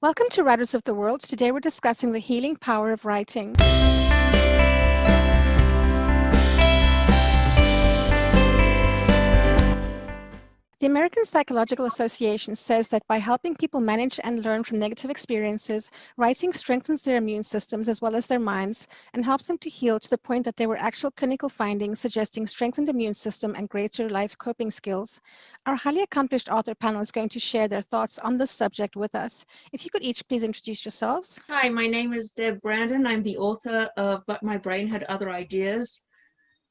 Welcome to Writers of the World. Today we're discussing the healing power of writing. The American Psychological Association says that by helping people manage and learn from negative experiences, writing strengthens their immune systems as well as their minds and helps them to heal to the point that there were actual clinical findings suggesting strengthened immune system and greater life coping skills. Our highly accomplished author panel is going to share their thoughts on this subject with us. If you could each please introduce yourselves. Hi, my name is Deb Brandon. I'm the author of But My Brain Had Other Ideas,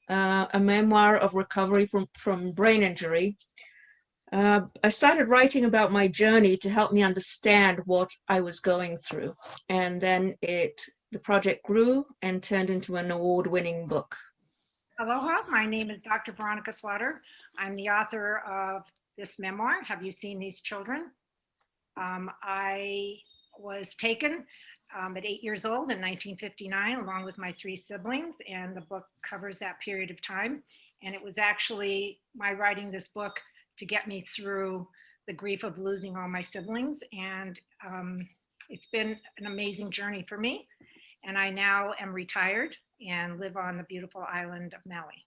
a memoir of recovery from brain injury. I started writing about my journey to help me understand what I was going through. And then the project grew and turned into an award-winning book. Aloha, my name is Dr. Veronica Slaughter. I'm the author of this memoir, Have You Seen These Children? I was taken at 8 years old in 1959, along with my 3 siblings, and the book covers that period of time. And it was actually my writing this book to get me through the grief of losing all my siblings. And it's been an amazing journey for me. And I now am retired and live on the beautiful island of Maui.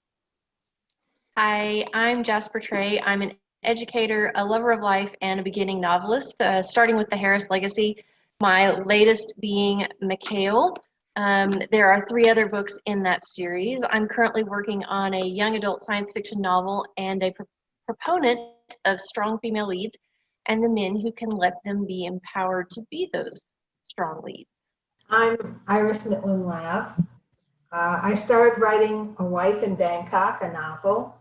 Hi, I'm Jasper Trey. I'm an educator, a lover of life, and a beginning novelist, starting with the Harris Legacy, my latest being McHale. There are 3 other books in that series. I'm currently working on a young adult science fiction novel and a proponent of strong female leads and the men who can let them be empowered to be those strong leads. I'm Mitlin Lav. I started writing A Wife in Bangkok, a novel,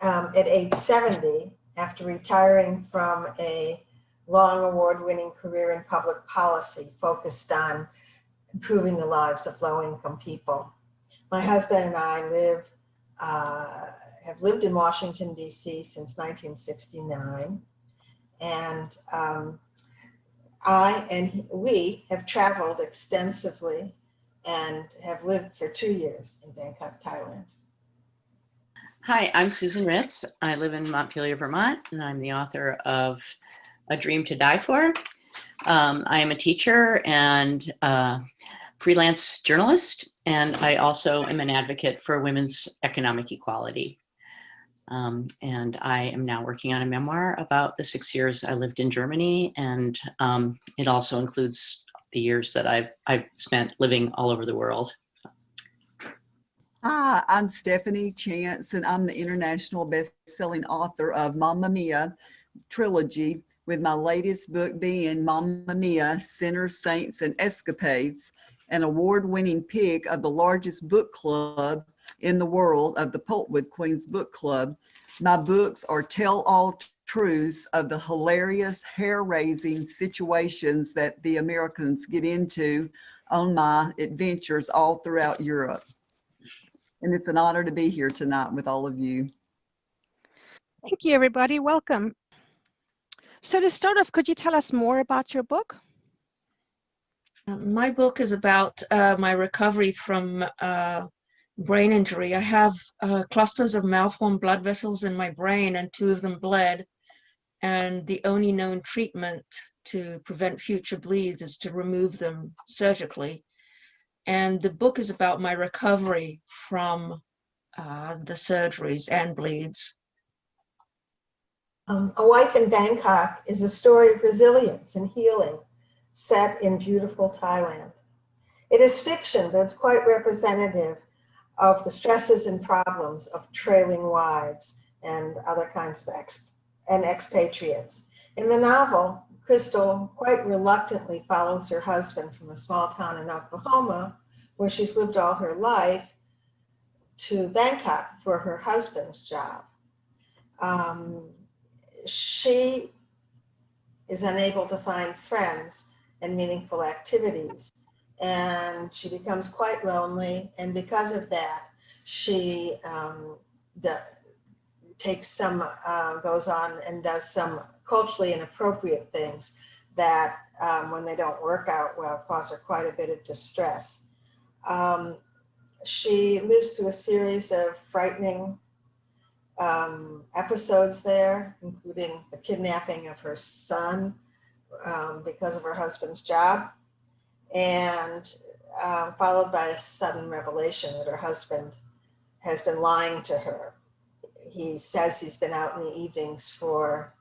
at age 70 after retiring from a long award-winning career in public policy focused on improving the lives of low-income people. My husband and I have lived in Washington, D.C. since 1969, and we have traveled extensively and have lived for 2 years in Bangkok, Thailand. Hi, I'm Susan Ritz. I live in Montpelier, Vermont, and I'm the author of A Dream to Die For. I am a teacher and freelance journalist, and I also am an advocate for women's economic equality. And I am now working on a memoir about the 6 years I lived in Germany, and it also includes the years that I've spent living all over the world. Hi, I'm Stephanie Chance, and I'm the international best-selling author of Mamma Mia Trilogy, with my latest book being Mamma Mia, Sinners, Saints, and Escapades, an award-winning pick of the largest book club in the world, of the Pulpwood Queens Book Club. My books are tell-all truths of the hilarious, hair-raising situations that the Americans get into on my adventures all throughout Europe. And it's an honor to be here tonight with all of you. Thank you, everybody. Welcome. So to start off, could you tell us more about your book? My book is about my recovery from brain injury. I have clusters of malformed blood vessels in my brain, and 2 of them bled. And the only known treatment to prevent future bleeds is to remove them surgically. And the book is about my recovery from the surgeries and bleeds. A Wife in Bangkok is a story of resilience and healing set in beautiful Thailand. It is fiction, but it's quite representative of the stresses and problems of trailing wives and other kinds of expatriates. In the novel, Crystal quite reluctantly follows her husband from a small town in Oklahoma, where she's lived all her life, to Bangkok for her husband's job. She is unable to find friends and meaningful activities, and she becomes quite lonely, and because of that, she goes on and does some culturally inappropriate things that, when they don't work out well, cause her quite a bit of distress. She lives through a series of frightening episodes there, including the kidnapping of her son because of her husband's job, and followed by a sudden revelation that her husband has been lying to her. He says he's been out in the evenings for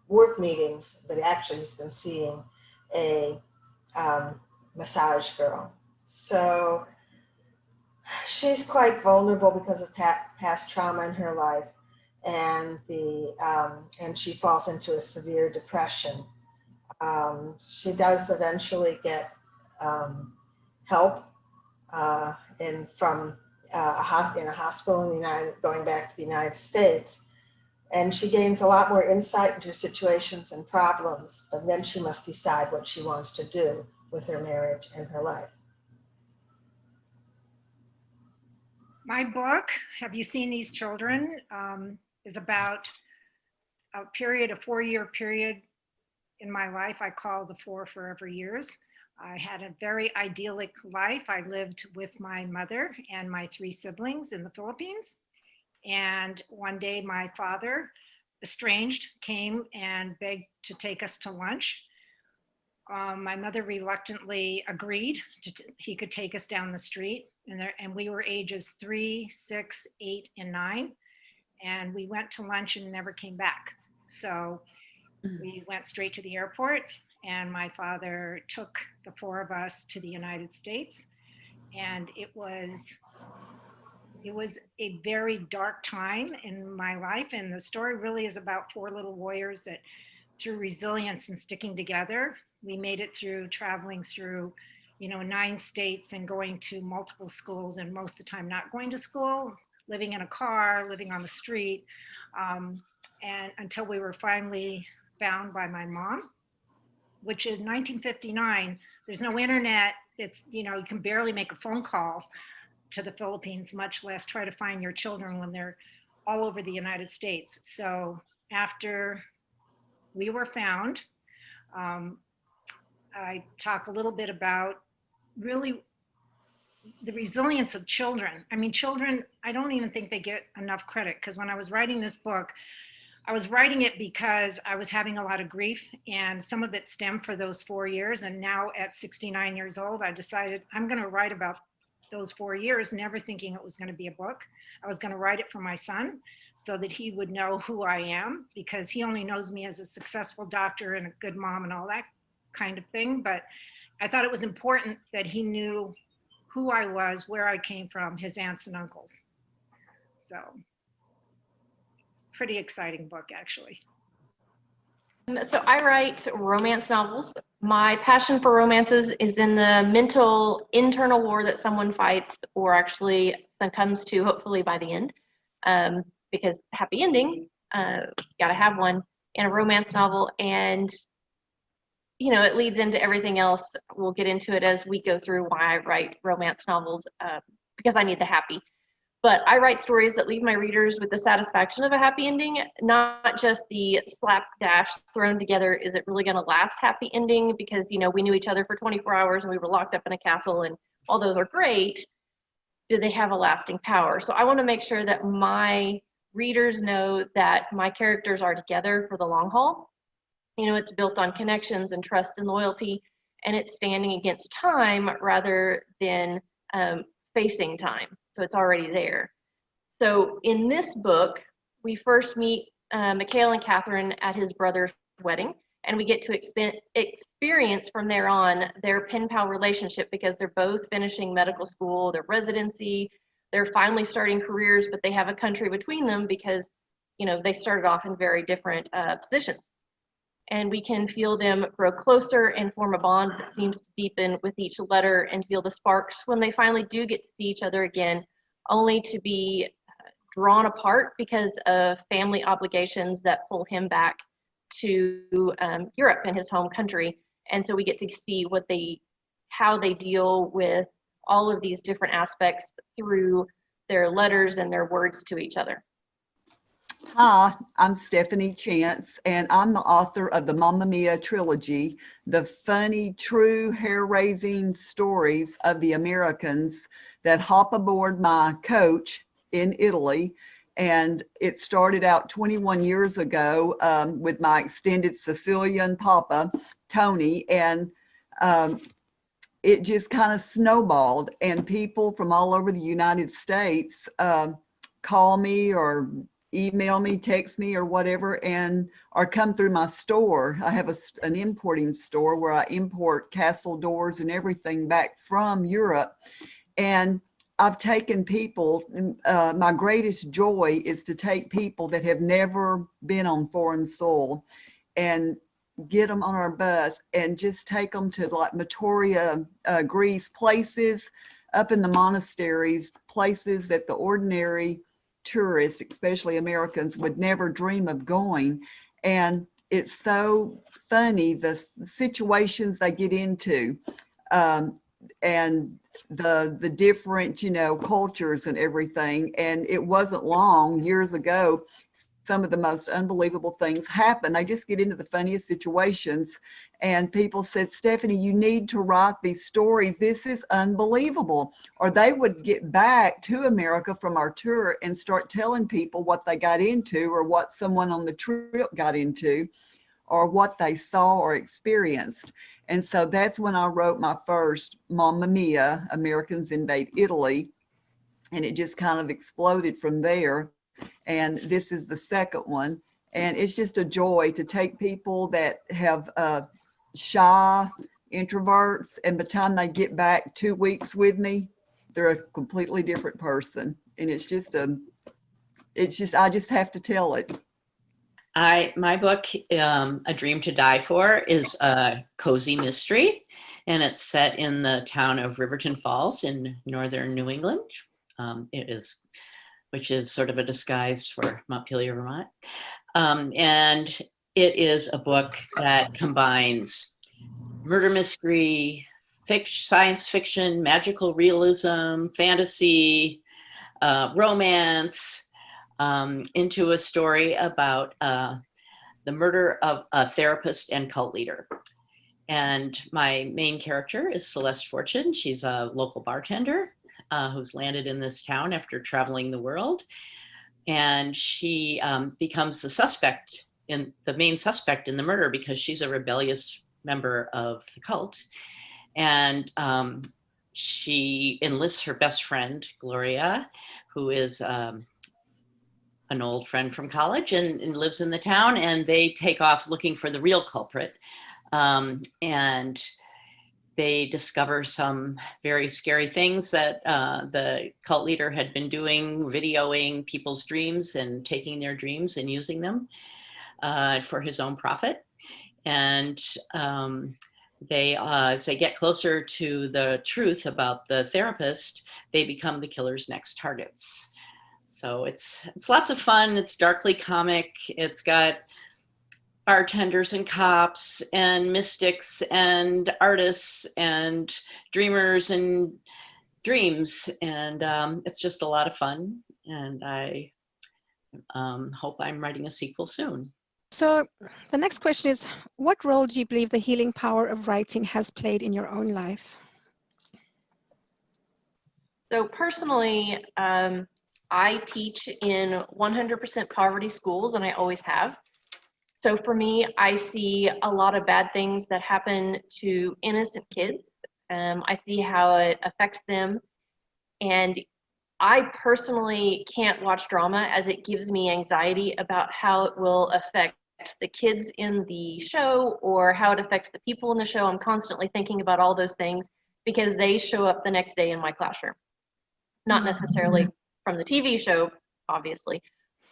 work meetings, but actually he's been seeing a massage girl. So she's quite vulnerable because of past trauma in her life, and and she falls into a severe depression. She does eventually get help in a hospital in going back to the United States, and she gains a lot more insight into situations and problems. But then she must decide what she wants to do with her marriage and her life. My book, Have You Seen These Children, is about a 4-year period in my life I call the 4 forever years. I had a very idyllic life. I lived with my mother and my 3 siblings in the Philippines. And one day my father, estranged, came and begged to take us to lunch. My mother reluctantly agreed he could take us down the street, and we were ages 3, 6, 8, and 9. And we went to lunch and never came back. So we went straight to the airport, and my father took the 4 of us to the United States. And it was a very dark time in my life. And the story really is about 4 little warriors that, through resilience and sticking together, we made it through traveling through, 9 states and going to multiple schools, and most of the time not going to school, living in a car, living on the street, and until we were finally found by my mom, which in 1959, there's no internet. It's, you can barely make a phone call to the Philippines, much less try to find your children when they're all over the United States. So after we were found, I talk a little bit about really the resilience of children. I mean, children, I don't even think they get enough credit, because when I was writing this book, I was writing it because I was having a lot of grief, and some of it stemmed for those 4 years. And now at 69 years old, I decided I'm going to write about those 4 years, never thinking it was going to be a book. I was going to write it for my son so that he would know who I am, because he only knows me as a successful doctor and a good mom and all that kind of thing. But I thought it was important that he knew who I was, where I came from, his aunts and uncles. So it's a pretty exciting book, actually. So I write romance novels. My passion for romances is in the mental internal war that someone fights, or actually succumbs to, hopefully by the end, because happy ending, gotta have one in a romance novel. And it leads into everything else. We'll get into it as we go through why I write romance novels, because I need the happy. But I write stories that leave my readers with the satisfaction of a happy ending, not just the slapdash thrown together, is it really going to last happy ending? Because, we knew each other for 24 hours and we were locked up in a castle, and all those are great. Do they have a lasting power? So I want to make sure that my readers know that my characters are together for the long haul. It's built on connections and trust and loyalty, and it's standing against time rather than facing time. So it's already there. So in this book, we first meet Mikhail and Catherine at his brother's wedding, and we get to experience from there on their pen pal relationship, because they're both finishing medical school, their residency, they're finally starting careers, but they have a country between them because, they started off in very different positions. And we can feel them grow closer and form a bond that seems to deepen with each letter, and feel the sparks when they finally do get to see each other again, only to be drawn apart because of family obligations that pull him back to Europe and his home country. And so we get to see how they deal with all of these different aspects through their letters and their words to each other. Hi, I'm Stephanie Chance, and I'm the author of the Mamma Mia Trilogy, the funny, true, hair-raising stories of the Americans that hop aboard my coach in Italy And it started out 21 years ago with my extended Sicilian papa, Tony, and it just kind of snowballed, and people from all over the United States call me or email me, text me or whatever, and or come through my store. I have an importing store where I import castle doors and everything back from Europe. And I've taken people, my greatest joy is to take people that have never been on foreign soil and get them on our bus and just take them to like Matoria, Greece, places up in the monasteries, places that the ordinary tourists, especially Americans, would never dream of going. And it's so funny, the situations they get into, and the different, cultures and everything. And it wasn't long, years ago, some of the most unbelievable things happen. They just get into the funniest situations. And people said, Stephanie, you need to write these stories. This is unbelievable. Or they would get back to America from our tour and start telling people what they got into or what someone on the trip got into or what they saw or experienced. And so that's when I wrote my first Mamma Mia, Americans Invade Italy. And it just kind of exploded from there. And this is the second one. And it's just a joy to take people that have shy introverts, and by the time they get back 2 weeks with me, they're a completely different person. And I just have to tell it. My book, A Dream to Die For, is a cozy mystery, and it's set in the town of Riverton Falls in northern New England. Which is sort of a disguise for Montpelier, Vermont. And it is a book that combines murder mystery, science fiction, magical realism, fantasy, romance, into a story about the murder of a therapist and cult leader. And my main character is Celeste Fortune. She's a local bartender who's landed in this town after traveling the world. And she becomes the main suspect in the murder because she's a rebellious member of the cult. And she enlists her best friend, Gloria, who is an old friend from college and lives in the town, and they take off looking for the real culprit. And they discover some very scary things that the cult leader had been doing, videoing people's dreams and taking their dreams and using them for his own profit. And as they get closer to the truth about the therapist, they become the killer's next targets. So it's lots of fun. It's darkly comic. It's got bartenders and cops and mystics and artists and dreamers and dreams. And it's just a lot of fun. And I hope I'm writing a sequel soon. So the next question is, what role do you believe the healing power of writing has played in your own life? So personally, I teach in 100% poverty schools, and I always have. So for me, I see a lot of bad things that happen to innocent kids. I see how it affects them. And I personally can't watch drama, as it gives me anxiety about how it will affect the kids in the show or how it affects the people in the show. I'm constantly thinking about all those things because they show up the next day in my classroom. Not necessarily from the TV show, obviously,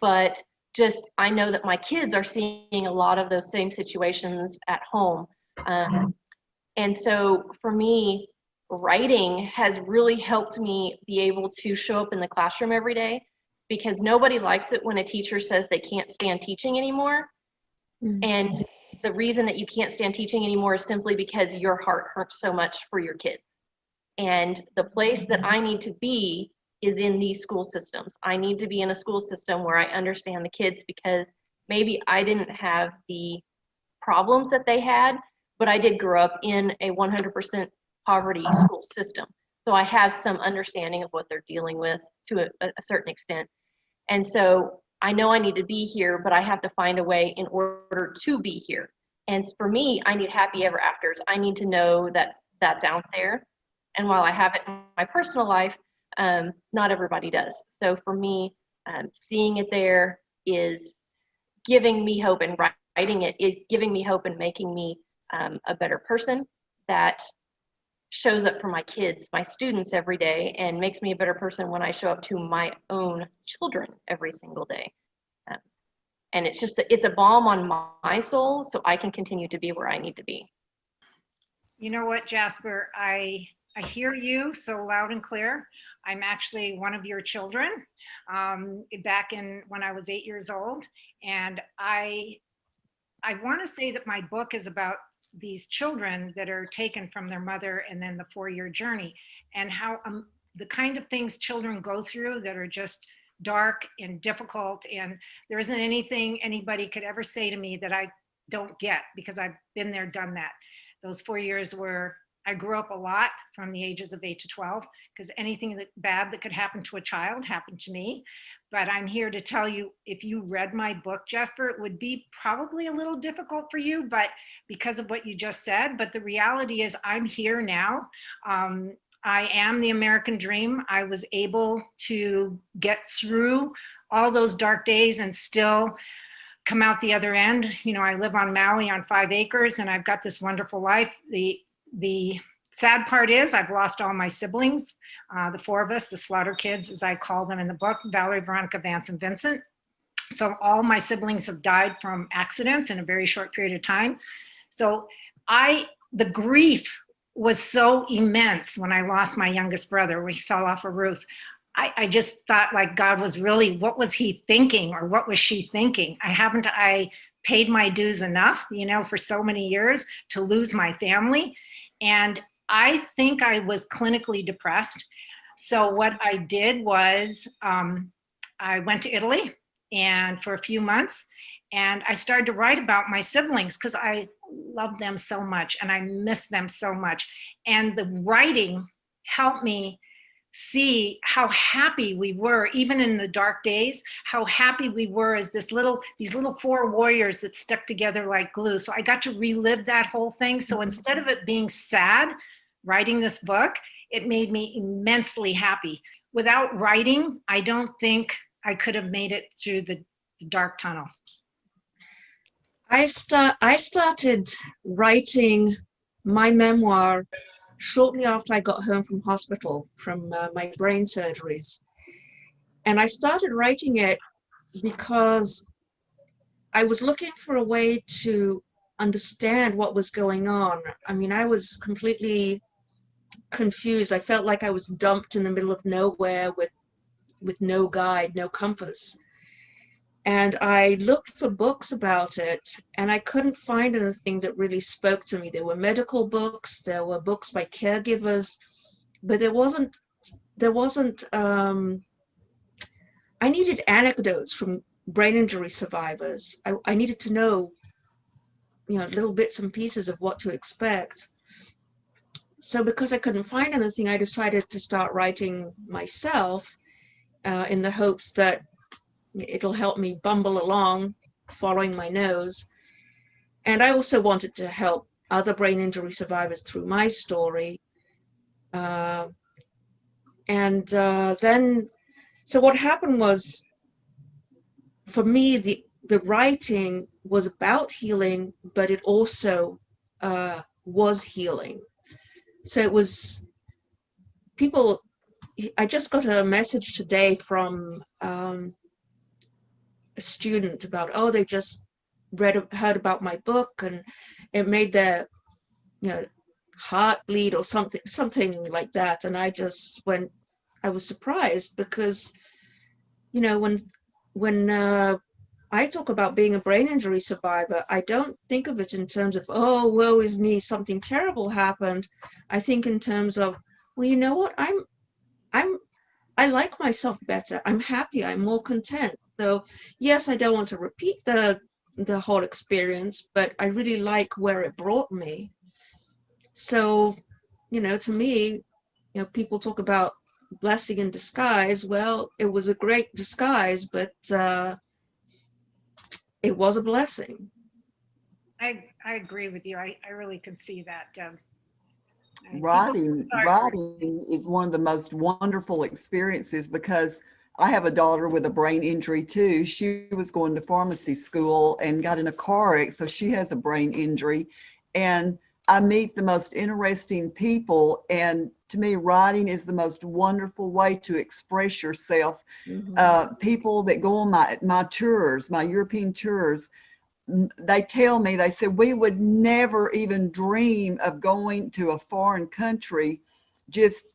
but just I know that my kids are seeing a lot of those same situations at home. And so for me, writing has really helped me be able to show up in the classroom every day, because nobody likes it when a teacher says they can't stand teaching anymore. And the reason that you can't stand teaching anymore is simply because your heart hurts so much for your kids. And the place that I need to be is in these school systems. I need to be in a school system where I understand the kids, because maybe I didn't have the problems that they had, but I did grow up in a 100% poverty school system. So I have some understanding of what they're dealing with to a certain extent. And so I know I need to be here, but I have to find a way in order to be here. And for me, I need happy ever afters. I need to know that that's out there. And while I have it in my personal life, not everybody does. So for me, seeing it there is giving me hope, and writing it is giving me hope and making me a better person that shows up for my kids, my students every day, and makes me a better person when I show up to my own children every single day. And it's just, it's a balm on my soul so I can continue to be where I need to be. You know what, Jasper, I hear you so loud and clear. I'm actually one of your children, back in when I was 8 years old. And I want to say that my book is about these children that are taken from their mother, and then the 4-year journey, and how the kind of things children go through that are just dark and difficult. And there isn't anything anybody could ever say to me that I don't get, because I've been there, done that. Those 4 years where I grew up a lot from the ages of 8 to 12, because anything bad that could happen to a child happened to me. But I'm here to tell you, if you read my book, Jasper, it would be probably a little difficult for you, but because of what you just said. But the reality is I'm here now. I am the American dream. I was able to get through all those dark days and still come out the other end. You know, I live on Maui on 5 acres, and I've got this wonderful life. The sad part is I've lost all my siblings, the 4 of us, the Slaughter kids, as I call them in the book, Valerie, Veronica, Vance, and Vincent. So all my siblings have died from accidents in a very short period of time. So the grief was so immense when I lost my youngest brother, when he fell off a roof. I just thought, like, God was really, what was he thinking, or what was she thinking? I paid my dues enough, you know, for so many years to lose my family. And I think I was clinically depressed. So what I did was I went to Italy and for a few months, and I started to write about my siblings because I love them so much and I miss them so much. And the writing helped me see how happy we were, even in the dark days, how happy we were as these little 4 warriors that stuck together like glue. So I got to relive that whole thing. So instead of it being sad, writing this book, it made me immensely happy. Without writing, I don't think I could have made it through the dark tunnel. I started writing my memoir shortly after I got home from hospital from my brain surgeries. And I started writing it because I was looking for a way to understand what was going on. I mean, I was completely confused. I felt like I was dumped in the middle of nowhere with no guide, no compass. And I looked for books about it, and I couldn't find anything that really spoke to me. There were medical books, there were books by caregivers, but there wasn't, I needed anecdotes from brain injury survivors. I needed to know, you know, little bits and pieces of what to expect. So because I couldn't find anything, I decided to start writing myself in the hopes that it'll help me bumble along, following my nose. And I also wanted to help other brain injury survivors through my story. So what happened was, for me, the writing was about healing, but it also was healing. So it was people. I just got a message today from a student about, oh, they just heard about my book and it made their, you know, heart bleed or something like that. And I just went, I was surprised because, you know, when I talk about being a brain injury survivor, I don't think of it in terms of, oh, woe is me, something terrible happened. I think in terms of, well, you know what, I like myself better. I'm happy. I'm more content. So yes, I don't want to repeat the whole experience, but I really like where it brought me. So, you know, to me, you know, people talk about blessing in disguise. Well, it was a great disguise, but it was a blessing. I agree with you. I really can see that. Writing is one of the most wonderful experiences because I have a daughter with a brain injury too. She was going to pharmacy school and got in a car wreck, so she has a brain injury. And I meet the most interesting people, and to me, writing is the most wonderful way to express yourself. People that go on my tours, my European tours, they tell me, they said, we would never even dream of going to a foreign country just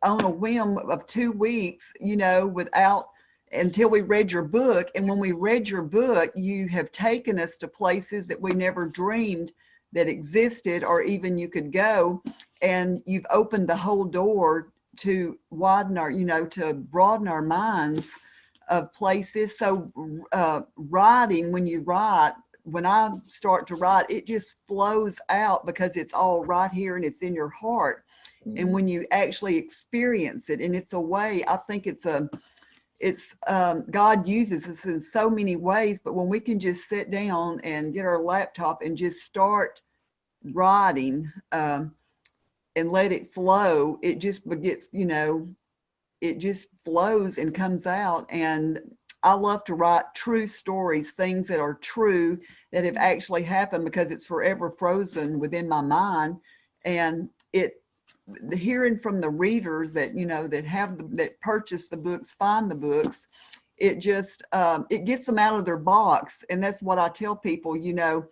on a whim of 2 weeks, you know, without, until we read your book. And when we read your book, you have taken us to places that we never dreamed that existed or even you could go. And you've opened the whole door to widen our, you know, to broaden our minds of places. So writing, when you write, when I start to write, it just flows out because it's all right here and it's in your heart. And when you actually experience it, and it's a way, I think God uses us in so many ways, but when we can just sit down and get our laptop and just start writing and let it flow, it just begins, you know, it just flows and comes out. And I love to write true stories, things that are true, that have actually happened, because it's forever frozen within my mind. And hearing from the readers that, you know, that purchase the books, find the books, it just, it gets them out of their box. And that's what I tell people, you know,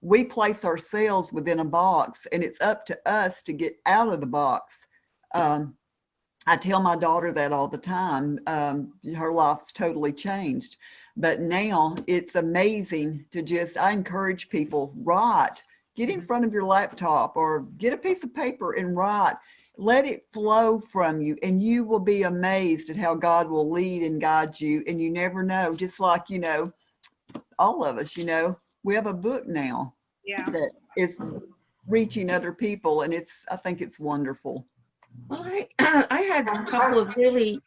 we place ourselves within a box and it's up to us to get out of the box. I tell my daughter that all the time. Her life's totally changed, but now it's amazing to just, I encourage people, write, get in front of your laptop or get a piece of paper and write, let it flow from you, and you will be amazed at how God will lead and guide you. And you never know, just like, you know, all of us, you know, we have a book now that is reaching other people, and I think it's wonderful. Well, I had a couple of really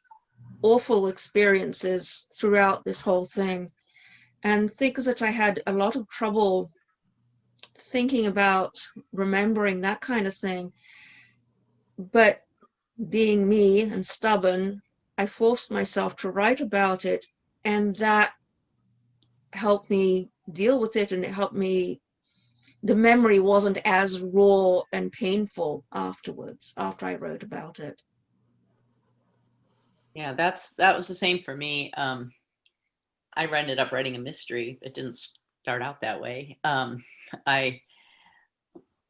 awful experiences throughout this whole thing, and things that I had a lot of trouble thinking about, remembering, that kind of thing. But being me and stubborn, I forced myself to write about it, and that helped me deal with it, and it helped me, the memory wasn't as raw and painful afterwards, after I wrote about it. Yeah, that was the same for me. I ended up writing a mystery. It didn't start out that way. I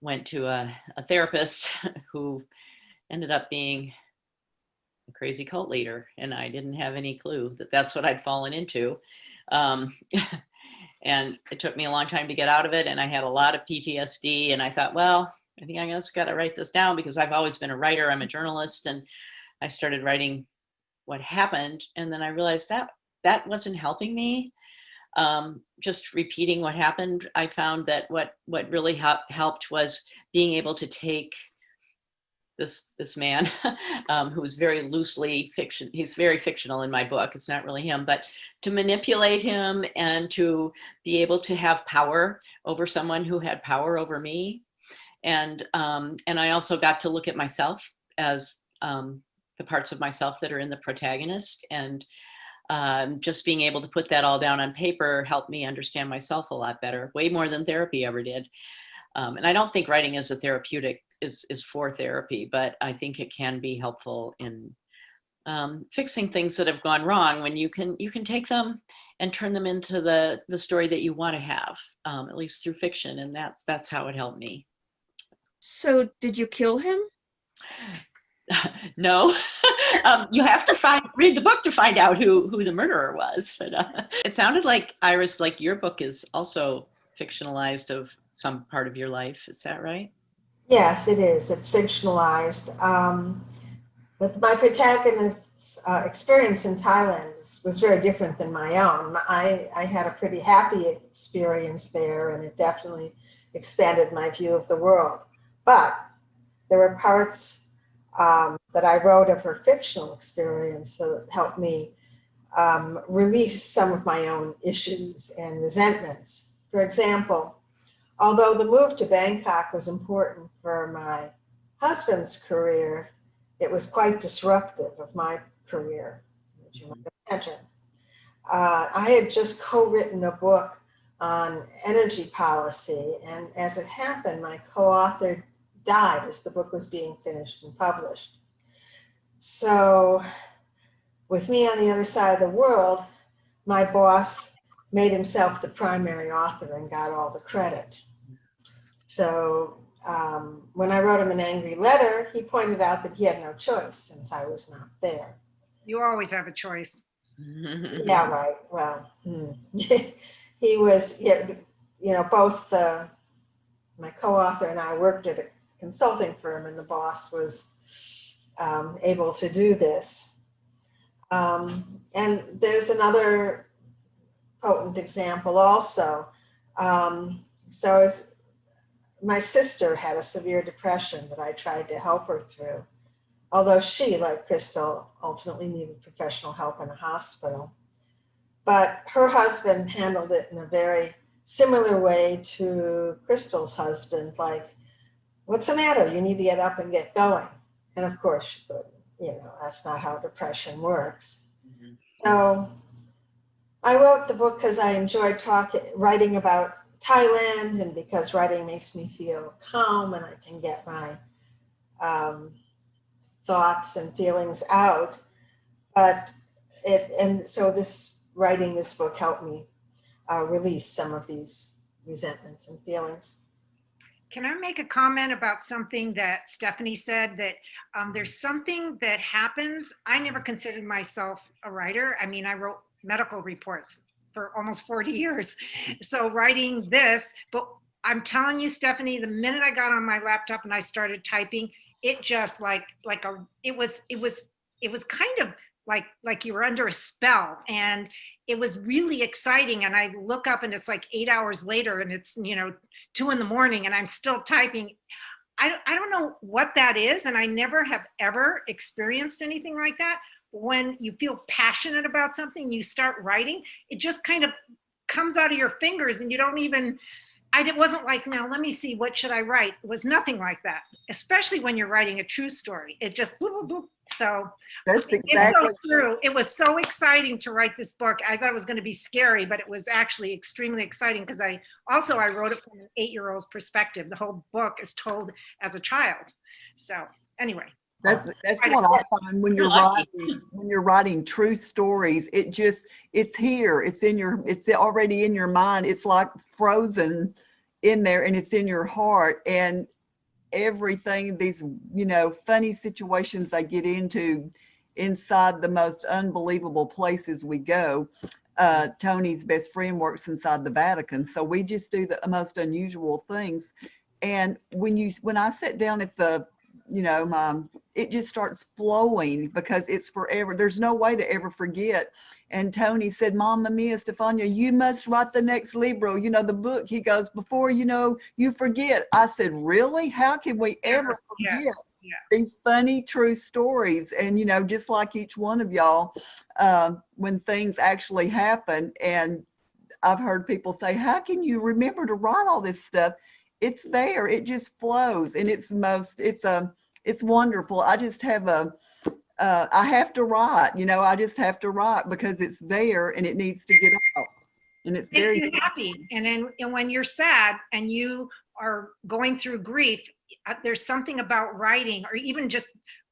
went to a therapist who ended up being a crazy cult leader, and I didn't have any clue that that's what I'd fallen into. And it took me a long time to get out of it, and I had a lot of PTSD, and I thought, well, I think I just got to write this down, because I've always been a writer. I'm a journalist, and I started writing what happened, and then I realized that wasn't helping me. Just repeating what happened, I found that what really helped was being able to take this man who was very loosely fiction. He's very fictional in my book. It's not really him, but to manipulate him and to be able to have power over someone who had power over me. And I also got to look at myself as the parts of myself that are in the protagonist, and just being able to put that all down on paper helped me understand myself a lot better, way more than therapy ever did. And I don't think writing is a therapeutic, is for therapy, but I think it can be helpful in fixing things that have gone wrong, when you can take them and turn them into the story that you want to have, at least through fiction. And that's how it helped me. So did you kill him? No. You have to read the book to find out who the murderer was. But it sounded like, Iris, like your book is also fictionalized of some part of your life. Is that right? Yes, it is. It's fictionalized. But my protagonist's experience in Thailand was very different than my own. I had a pretty happy experience there, and it definitely expanded my view of the world. But there were parts that I wrote of her fictional experience that helped me release some of my own issues and resentments. For example, although the move to Bangkok was important for my husband's career, it was quite disruptive of my career, as you might imagine. I had just co-written a book on energy policy, and as it happened, my co-author died as the book was being finished and published. So with me on the other side of the world, my boss made himself the primary author and got all the credit. So when I wrote him an angry letter, he pointed out that he had no choice since I was not there. You always have a choice. Yeah, right. Well, he was, both my co-author and I worked at a consulting firm, and the boss was able to do this. And there's another potent example also. So as my sister had a severe depression that I tried to help her through, although she, like Crystal, ultimately needed professional help in a hospital. But her husband handled it in a very similar way to Crystal's husband, like, what's the matter? You need to get up and get going. And of course she couldn't, that's not how depression works. Mm-hmm. So I wrote the book because I enjoyed writing about Thailand, and because writing makes me feel calm and I can get my thoughts and feelings out. So writing this book helped me release some of these resentments and feelings. Can I make a comment about something that Stephanie said, that there's something that happens? I never considered myself a writer. I mean, I wrote medical reports for almost 40 years. So writing this, but I'm telling you, Stephanie, the minute I got on my laptop and I started typing, it just it was kind of like you were under a spell, and it was really exciting. And I look up and it's like 8 hours later and it's 2 in the morning and I'm still typing. I don't know what that is, and I never have ever experienced anything like that. When you feel passionate about something, you start writing, it just kind of comes out of your fingers, and you don't even, it wasn't like, now let me see, what should I write? It was nothing like that, especially when you're writing a true story. It just, boop, boop, boop. So that's exactly it's so true. It was so exciting to write this book. I thought it was going to be scary, but it was actually extremely exciting because I wrote it from an 8-year-old's perspective. The whole book is told as a child. So anyway. That's what I find when you're writing true stories. It's here. It's already in your mind. It's like frozen in there, and it's in your heart. And everything, these funny situations they get into inside the most unbelievable places we go. Tony's best friend works inside the Vatican, so we just do the most unusual things. And when I sat down at the it just starts flowing because it's forever. There's no way to ever forget. And Tony said, Mamma Mia, Stefania, you must write the next libro, the book. He goes, before you forget. I said, really? How can we ever forget these funny, true stories? And, just like each one of y'all, when things actually happen, and I've heard people say, how can you remember to write all this stuff? It's there. It just flows. And it's wonderful. I just have I have to write, I just have to write because it's there and it needs to get out. And it's makes very you happy. And when you're sad and you are going through grief, there's something about writing, or even just,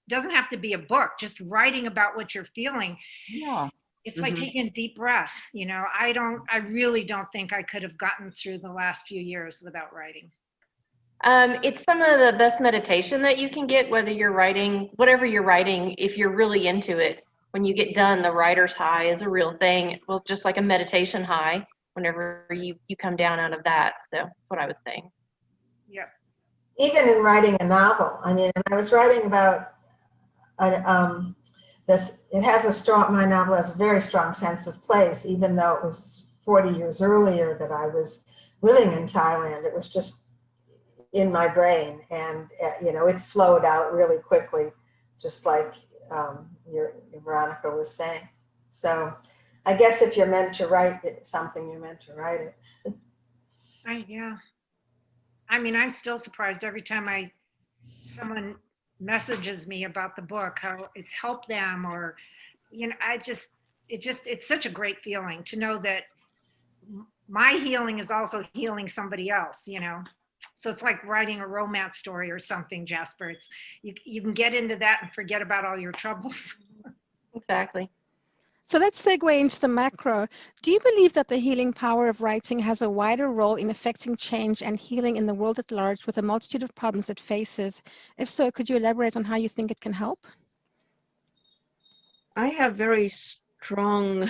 doesn't have to be a book, just writing about what you're feeling. Yeah. It's like taking a deep breath. I really don't think I could have gotten through the last few years without writing. It's some of the best meditation that you can get, whether you're writing, whatever you're writing, if you're really into it. When you get done, the writer's high is a real thing. Well, just like a meditation high, whenever you come down out of that. So that's what I was saying. Yep. Even in writing a novel, I mean, I was writing about this. It has my novel has a very strong sense of place, even though it was 40 years earlier that I was living in Thailand. It was just in my brain, and it flowed out really quickly just like your Veronica was saying. So I guess if you're meant to write something, you're meant to write it. Yeah. I mean, I'm still surprised every time someone messages me about the book, how it's helped them, or, you know, it's such a great feeling to know that my healing is also healing somebody else, you know? So it's like writing a romance story or something, Jasper. It's, you can get into that and forget about all your troubles. Exactly. So let's segue into the macro. Do you believe that the healing power of writing has a wider role in affecting change and healing in the world at large with a multitude of problems it faces? If so, could you elaborate on how you think it can help? I have very strong,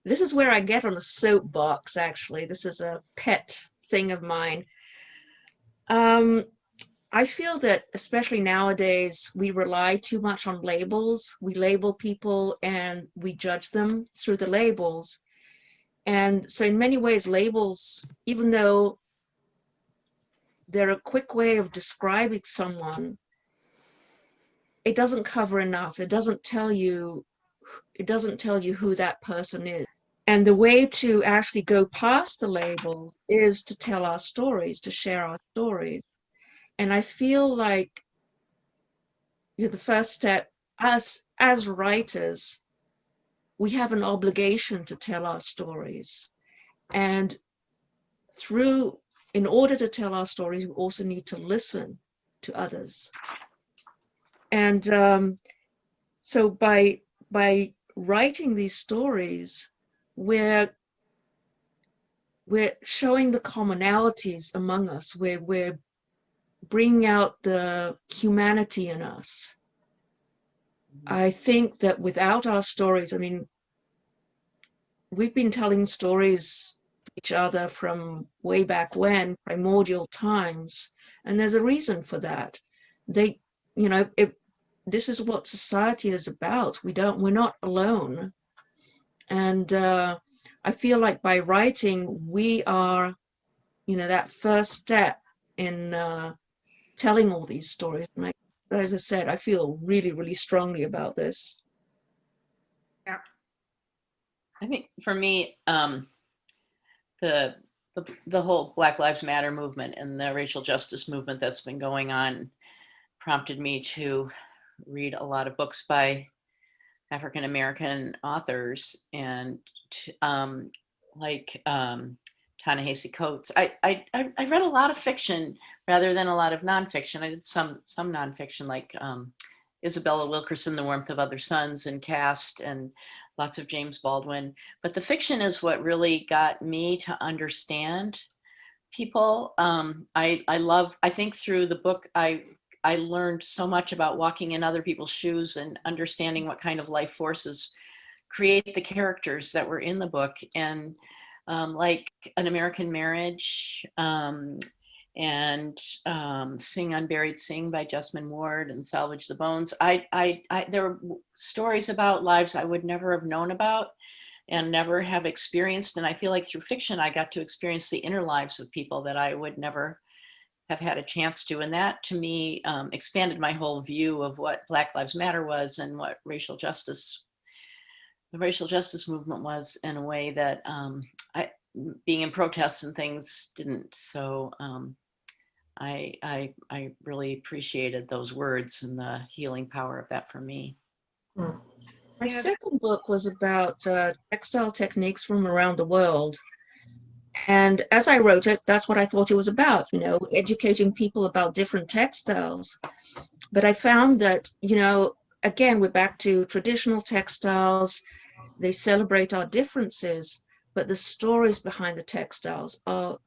this is where I get on a soapbox, actually. This is a pet thing of mine. I feel that especially nowadays, we rely too much on labels. We label people and we judge them through the labels. And so in many ways, labels, even though they're a quick way of describing someone, it doesn't cover enough. It doesn't tell you who that person is. And the way to actually go past the labels is to tell our stories, to share our stories. And I feel like the first step, us as writers, we have an obligation to tell our stories. And in order to tell our stories, we also need to listen to others. And so by writing these stories, we're showing the commonalities among us, we're bringing out the humanity in us. I think that without our stories, I mean, we've been telling stories to each other from way back when, primordial times, and there's a reason for that. This is what society is about. We're not alone. And I feel like by writing, we are, that first step in telling all these stories. And as I said, I feel really, really strongly about this. Yeah. I think for me, the whole Black Lives Matter movement and the racial justice movement that's been going on prompted me to read a lot of books by African American authors, and like Ta-Nehisi Coates. I read a lot of fiction rather than a lot of nonfiction. I did some nonfiction, like Isabella Wilkerson, The Warmth of Other Suns, and Caste, and lots of James Baldwin. But the fiction is what really got me to understand people. I think through the book, I learned so much about walking in other people's shoes and understanding what kind of life forces create the characters that were in the book. And like An American Marriage, and Sing Unburied Sing by Jessamine Ward, and Salvage the Bones. There were stories about lives I would never have known about and never have experienced. And I feel like through fiction, I got to experience the inner lives of people that I would never have had a chance to. And that to me expanded my whole view of what Black Lives Matter was and what the racial justice movement was, in a way that being in protests and things didn't. So I really appreciated those words and the healing power of that for me. My second book was about textile techniques from around the world. And as I wrote it, that's what I thought it was about, educating people about different textiles. But I found that, again, we're back to traditional textiles. They celebrate our differences, but the stories behind the textiles are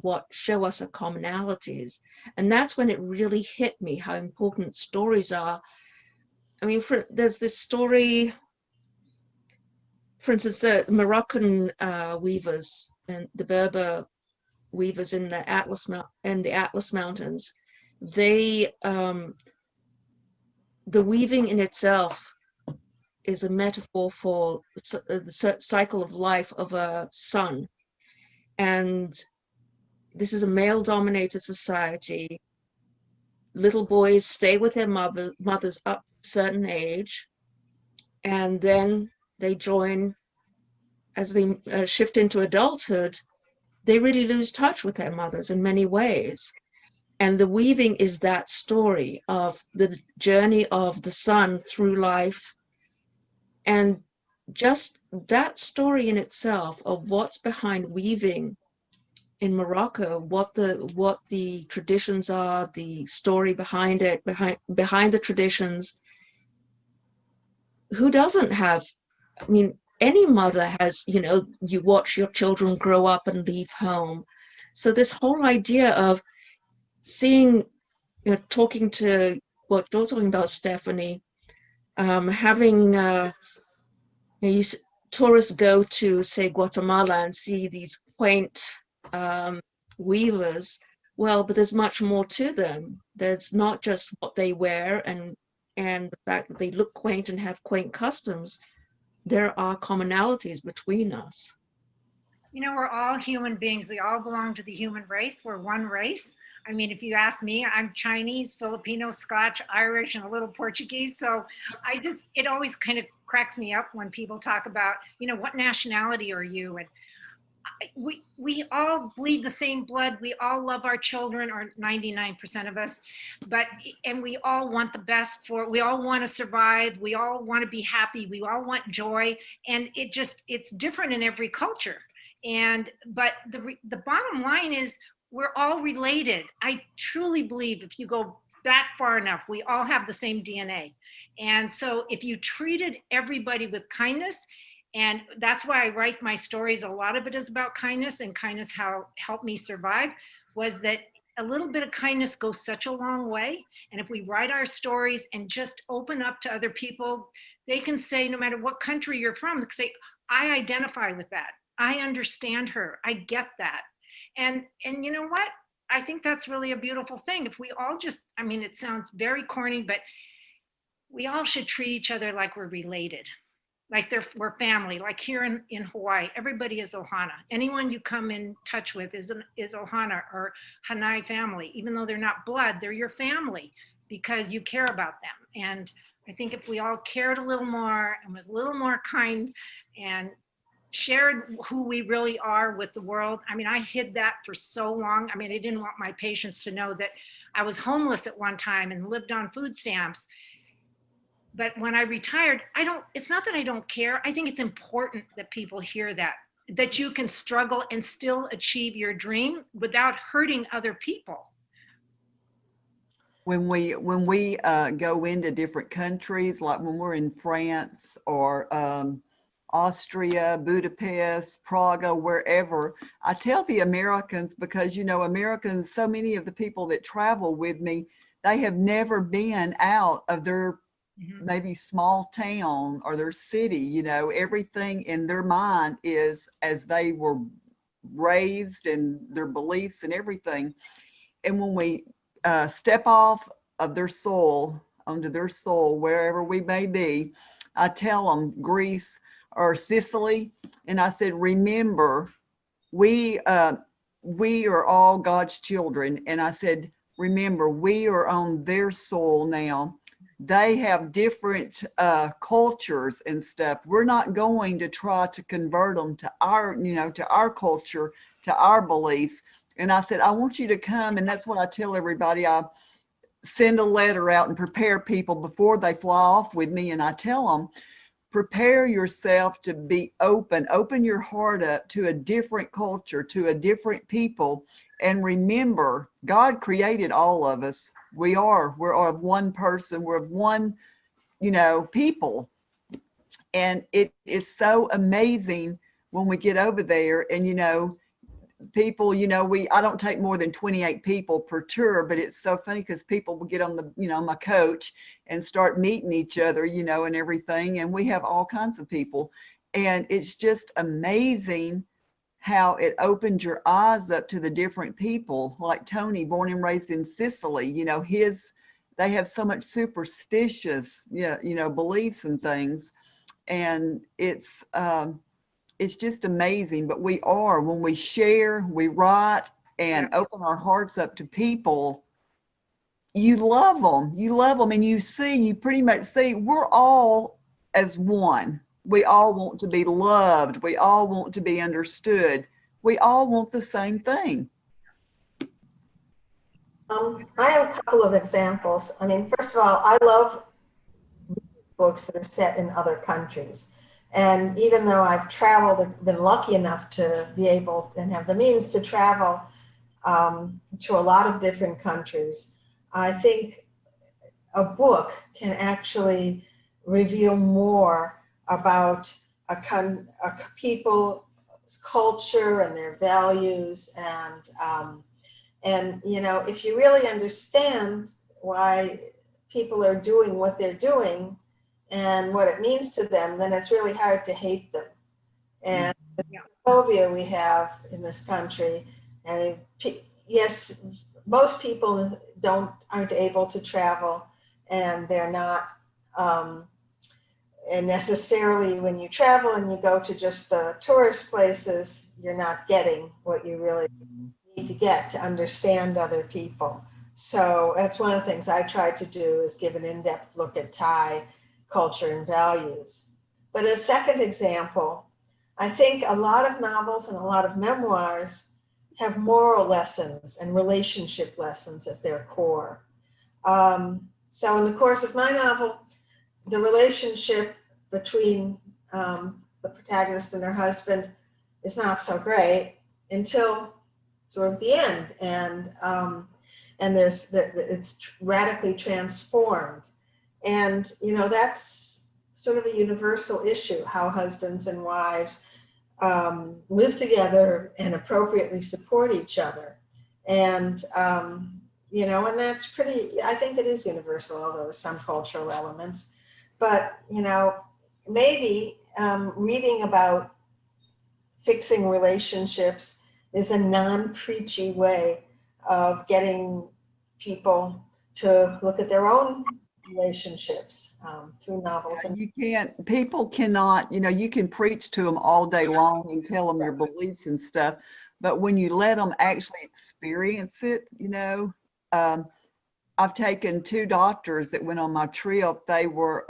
what show us our commonalities. And that's when it really hit me how important stories are. I mean, there's this story, for instance, the Moroccan weavers and the Berber weavers in the Atlas Mountains. They, the weaving in itself is a metaphor for the cycle of life of a sun. And this is a male-dominated society. little boys stay with their mothers up a certain age, and then they join, as they shift into adulthood, they really lose touch with their mothers in many ways. And the weaving is that story of the journey of the son through life, and just that story in itself of what's behind weaving in Morocco, what the traditions are, the story behind it, behind the traditions. Who doesn't have, I mean, any mother has, you know, you watch your children grow up and leave home. So this whole idea of seeing, you know, talking to what you're talking about, Stephanie, having tourists go to, say, Guatemala and see these quaint weavers. Well, but there's much more to them. There's not just what they wear and the fact that they look quaint and have quaint customs. There are commonalities between us. You know, we're all human beings. We all belong to the human race. We're one race. I mean, if you ask me, I'm Chinese, Filipino, Scotch, Irish, and a little Portuguese. So it always kind of cracks me up when people talk about, you know, what nationality are you? And we all bleed the same blood. We all love our children, or 99% of us, and we all want the best we all want to survive. We all want to be happy. We all want joy. And it's different in every culture. But the bottom line is we're all related. I truly believe if you go back far enough, we all have the same DNA. And so if you treated everybody with kindness, and that's why I write my stories, a lot of it is about kindness, and kindness how helped me survive, was that a little bit of kindness goes such a long way. And if we write our stories and just open up to other people, they can say, no matter what country you're from, they can say, I identify with that. I understand her. I get that. And you know what? I think that's really a beautiful thing. If we all just, I mean, it sounds very corny, but we all should treat each other like we're related. Like we're family. Like here in Hawaii, everybody is Ohana. Anyone you come in touch with is Ohana or Hanai family. Even though they're not blood, they're your family because you care about them. And I think if we all cared a little more and with a little more kind and shared who we really are with the world. I mean, I hid that for so long. I mean, I didn't want my patients to know that I was homeless at one time and lived on food stamps. But when I retired, it's not that I don't care. I think it's important that people hear that you can struggle and still achieve your dream without hurting other people. When we go into different countries, like when we're in France or Austria, Budapest, Prague, wherever, I tell the Americans, because, you know, Americans, so many of the people that travel with me, they have never been out of their maybe small town or their city. You know, everything in their mind is as they were raised and their beliefs and everything. And when we step off of their soil, onto their soil, wherever we may be, I tell them Greece or Sicily, and I said, remember, we are all God's children. And I said, remember, we are on their soil now. They have different cultures and stuff. We're not going to try to convert them to our, you know, to our culture, to our beliefs. And I said, I want you to come. And that's what I tell everybody. I send a letter out and prepare people before they fly off with me. And I tell them, prepare yourself to be open your heart up to a different culture, to a different people. And remember, God created all of us. We're of one person, we're of one, you know, people. And it is so amazing when we get over there and, you know, people, you know, I don't take more than 28 people per tour, but it's so funny because people will get on the, you know, my coach and start meeting each other, you know, and everything. And we have all kinds of people. And it's just amazing how it opens your eyes up to the different people. Like Tony, born and raised in Sicily, you know, they have so much superstitious, you know, beliefs and things. And it's just amazing. But when we share, we write and open our hearts up to people, you love them. You love them, and you pretty much see we're all as one. We all want to be loved. We all want to be understood. We all want the same thing. I have a couple of examples. I mean, first of all, I love books that are set in other countries. And even though I've traveled and been lucky enough to be able and have the means to travel to a lot of different countries, I think a book can actually reveal more about a people's culture and their values. And you know, if you really understand why people are doing what they're doing and what it means to them, then it's really hard to hate them. And the phobia we have in this country, and yes, most people aren't able to travel, and they're not, and necessarily when you travel and you go to just the tourist places, you're not getting what you really need to get to understand other people. So that's one of the things I try to do, is give an in-depth look at Thai culture and values. But a second example, I think a lot of novels and a lot of memoirs have moral lessons and relationship lessons at their core. So in the course of my novel, the relationship between the protagonist and her husband is not so great until sort of the end, and it's radically transformed. And you know, that's sort of a universal issue, how husbands and wives live together and appropriately support each other. And you know, and that's pretty, I think it is universal, although there's some cultural elements. But you know, maybe reading about fixing relationships is a non-preachy way of getting people to look at their own relationships through novels. People cannot, you know, you can preach to them all day long and tell them your beliefs and stuff, but when you let them actually experience it, you know, I've taken 2 doctors that went on my trip. They were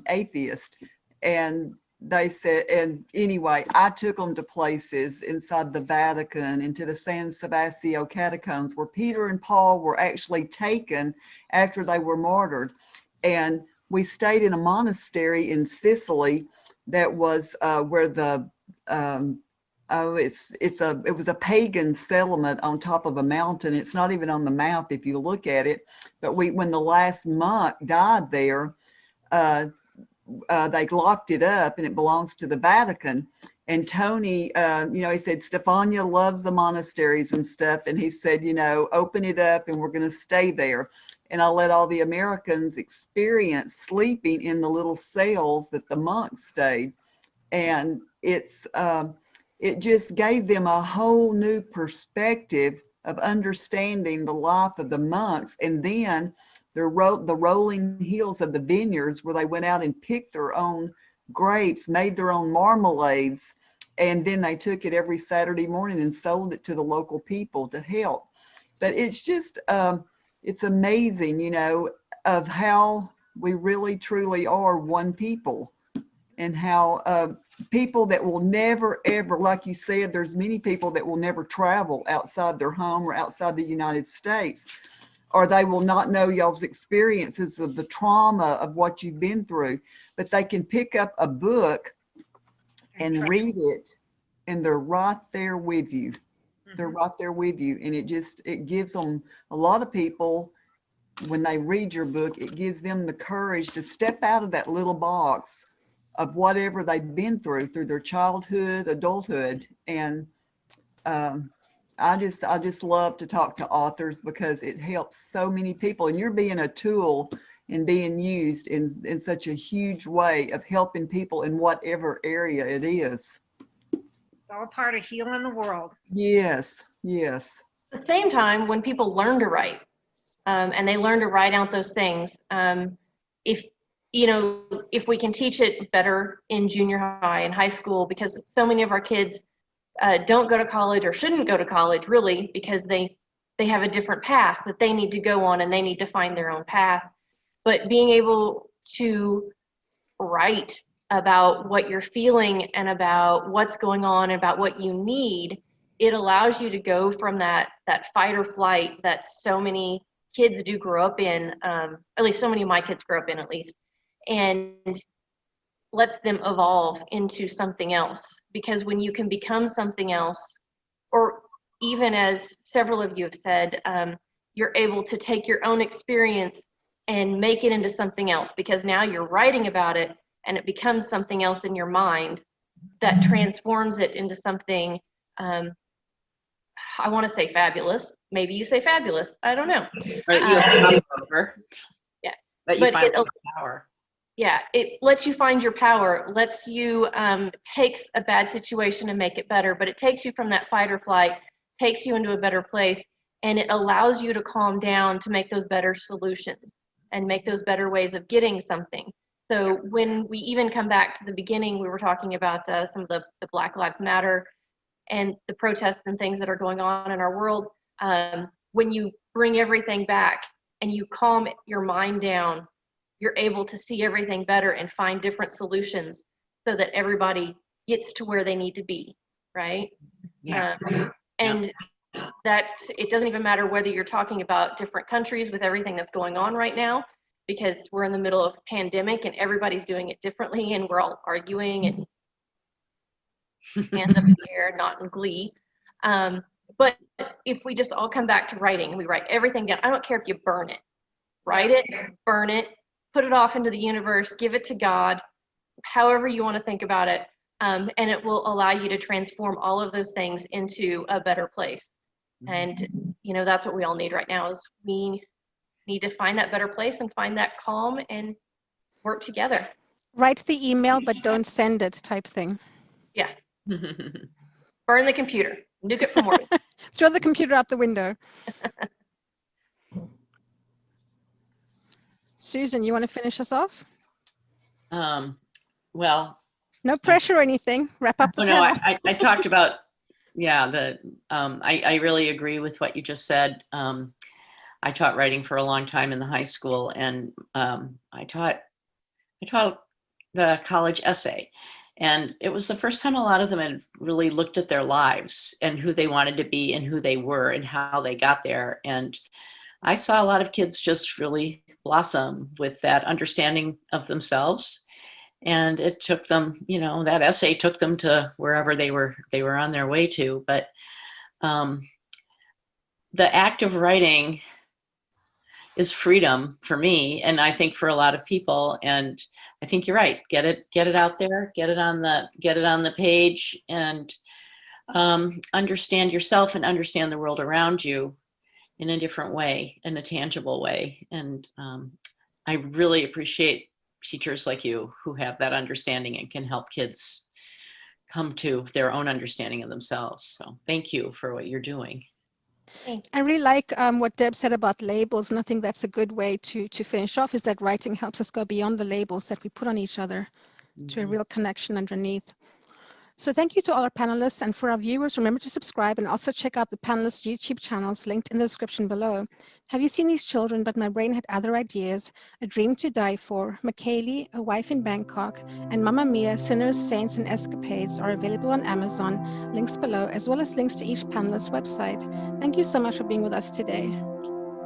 atheist, and they said, and anyway, I took them to places inside the Vatican, into the San Sebastian catacombs, where Peter and Paul were actually taken after they were martyred. And we stayed in a monastery in Sicily that was where the it was a pagan settlement on top of a mountain. It's not even on the map if you look at it. But when the last monk died there, they locked it up, and it belongs to the Vatican. And Tony, you know, he said, Stefania loves the monasteries and stuff. And he said, you know, open it up and we're going to stay there. And I let all the Americans experience sleeping in the little cells that the monks stayed. And it just gave them a whole new perspective of understanding the life of the monks. And then the rolling hills of the vineyards, where they went out and picked their own grapes, made their own marmalades, and then they took it every Saturday morning and sold it to the local people to help. But it's just, it's amazing, you know, of how we really truly are one people, and how people that will never, ever, like you said, there's many people that will never travel outside their home or outside the United States, or they will not know y'all's experiences of the trauma of what you've been through, but they can pick up a book and read it, and they're right there with you. They're right there with you. And it gives them, a lot of people, when they read your book, it gives them the courage to step out of that little box of whatever they've been through their childhood, adulthood. And I just love to talk to authors, because it helps so many people, and you're being a tool and being used in such a huge way of helping people in whatever area it is. It's all part of healing the world. Yes, yes. At the same time, when people learn to write, and they learn to write out those things, if we can teach it better in junior high and high school, because so many of our kids don't go to college, or shouldn't go to college really, because they they have a different path that they need to go on, and they need to find their own path. But being able to write about what you're feeling and about what's going on, about what you need, it allows you to go from that fight or flight that so many kids do grow up in, at least so many of my kids grow up in, at least, and lets them evolve into something else. Because when you can become something else, or even as several of you have said, you're able to take your own experience and make it into something else, because now you're writing about it and it becomes something else in your mind that transforms it into something, I want to say fabulous. Maybe you say fabulous. I don't know. Right, you have power over. Yeah. But you But find your power. Yeah, it lets you find your power, lets you takes a bad situation and make it better, but it takes you from that fight or flight, takes you into a better place, and it allows you to calm down to make those better solutions and make those better ways of getting something. So when we even come back to the beginning, we were talking about some of the Black Lives Matter and the protests and things that are going on in our world. When you bring everything back and you calm your mind down, you're able to see everything better and find different solutions so that everybody gets to where they need to be, right? Yeah. And that it doesn't even matter whether you're talking about different countries with everything that's going on right now, because we're in the middle of a pandemic and everybody's doing it differently, and we're all arguing and hands up in the air, not in glee. But if we just all come back to writing, we write everything down. I don't care if you burn it, write it, burn it, put it off into the universe, give it to God, however you want to think about it, and it will allow you to transform all of those things into a better place. And you know, that's what we all need right now, is we need to find that better place and find that calm and work together. Write the email, but don't send it type thing. Yeah. Burn the computer, nuke it from work. Throw the computer out the window. Susan, you want to finish us off? Well, no pressure or anything. Wrap up the no, panel. I talked about, yeah, I really agree with what you just said. I taught writing for a long time in the high school, and I taught the college essay. And it was the first time a lot of them had really looked at their lives and who they wanted to be and who they were and how they got there. And I saw a lot of kids just really blossom with that understanding of themselves. And it took them, you know, that essay took them to wherever they were on their way to. But the act of writing is freedom for me, and I think for a lot of people. And I think you're right. Get it out there. Get it on the page, and understand yourself and understand the world around you in a different way, in a tangible way. And I really appreciate teachers like you who have that understanding and can help kids come to their own understanding of themselves. So thank you for what you're doing. I really like what Deb said about labels, and I think that's a good way to finish off, is that writing helps us go beyond the labels that we put on each other to a real connection underneath. So thank you to all our panelists, and for our viewers, remember to subscribe and also check out the panelists' YouTube channels linked in the description below. Have You Seen These Children? But My Brain Had Other Ideas, A Dream to Die For, McKaylee, A Wife in Bangkok, and Mamma Mia, Sinners, Saints, and Escapades are available on Amazon, links below, as well as links to each panelist's website. Thank you so much for being with us today.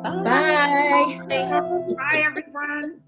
Bye. Bye. Bye, everyone.